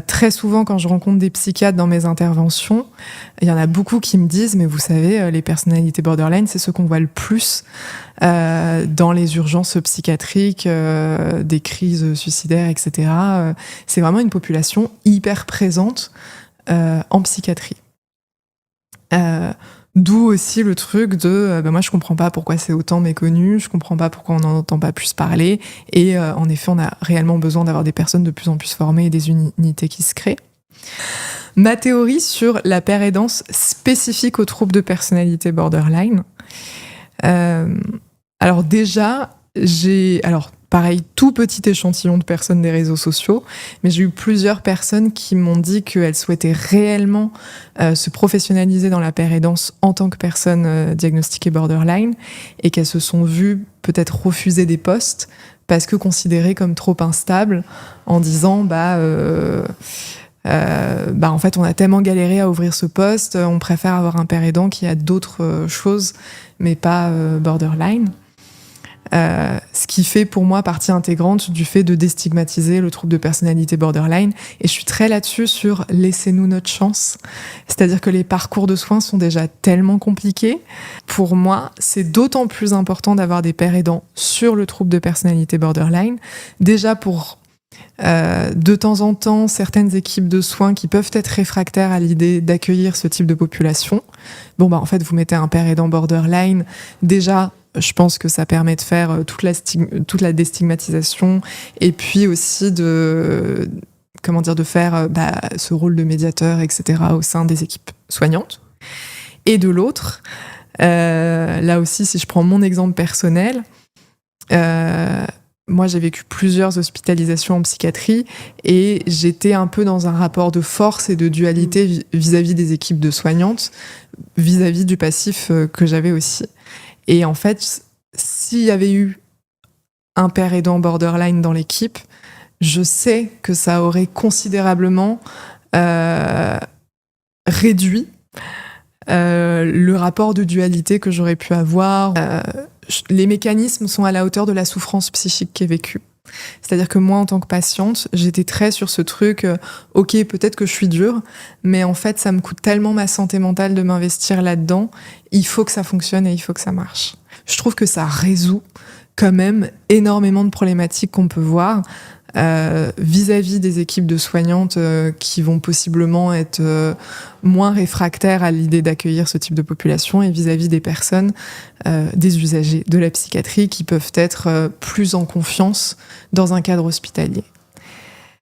Très souvent, quand je rencontre des psychiatres dans mes interventions, il y en a beaucoup qui me disent « Mais vous savez, les personnalités borderline, c'est ceux qu'on voit le plus dans les urgences psychiatriques, des crises suicidaires, etc. » C'est vraiment une population hyper présente en psychiatrie. D'où aussi le truc de moi je comprends pas pourquoi c'est autant méconnu, je comprends pas pourquoi on n'en entend pas plus parler, et en effet on a réellement besoin d'avoir des personnes de plus en plus formées et des unités qui se créent. Ma théorie sur la paire aidance spécifique aux troubles de personnalité borderline. Alors déjà, pareil, tout petit échantillon de personnes des réseaux sociaux, mais j'ai eu plusieurs personnes qui m'ont dit qu'elles souhaitaient réellement se professionnaliser dans la paire aidance en tant que personne diagnostiquée borderline, et qu'elles se sont vues peut-être refuser des postes parce que considérées comme trop instables, en disant en fait on a tellement galéré à ouvrir ce poste, on préfère avoir un paire aidant qui a d'autres choses, mais pas borderline. Ce qui fait pour moi partie intégrante du fait de déstigmatiser le trouble de personnalité borderline. Et je suis très là-dessus sur laissez-nous notre chance. C'est-à-dire que les parcours de soins sont déjà tellement compliqués. Pour moi, c'est d'autant plus important d'avoir des pairs aidants sur le trouble de personnalité borderline. Déjà pour de temps en temps certaines équipes de soins qui peuvent être réfractaires à l'idée d'accueillir ce type de population. En fait, vous mettez un pair aidant borderline, déjà je pense que ça permet de faire toute la déstigmatisation, et puis aussi de faire ce rôle de médiateur, etc. au sein des équipes soignantes. Et de l'autre, là aussi, si je prends mon exemple personnel, moi j'ai vécu plusieurs hospitalisations en psychiatrie, et j'étais un peu dans un rapport de force et de dualité vis-à-vis des équipes de soignantes, vis-à-vis du passif que j'avais aussi. Et en fait, s'il y avait eu un pair aidant borderline dans l'équipe, je sais que ça aurait considérablement réduit le rapport de dualité que j'aurais pu avoir. Les mécanismes sont à la hauteur de la souffrance psychique qui est vécue. C'est-à-dire que moi, en tant que patiente, j'étais très sur ce truc, ok, peut-être que je suis dure, mais en fait, ça me coûte tellement ma santé mentale de m'investir là-dedans, il faut que ça fonctionne et il faut que ça marche. Je trouve que ça résout quand même énormément de problématiques qu'on peut voir vis-à-vis des équipes de soignantes qui vont possiblement être moins réfractaires à l'idée d'accueillir ce type de population, et vis-à-vis des personnes, des usagers de la psychiatrie qui peuvent être plus en confiance dans un cadre hospitalier.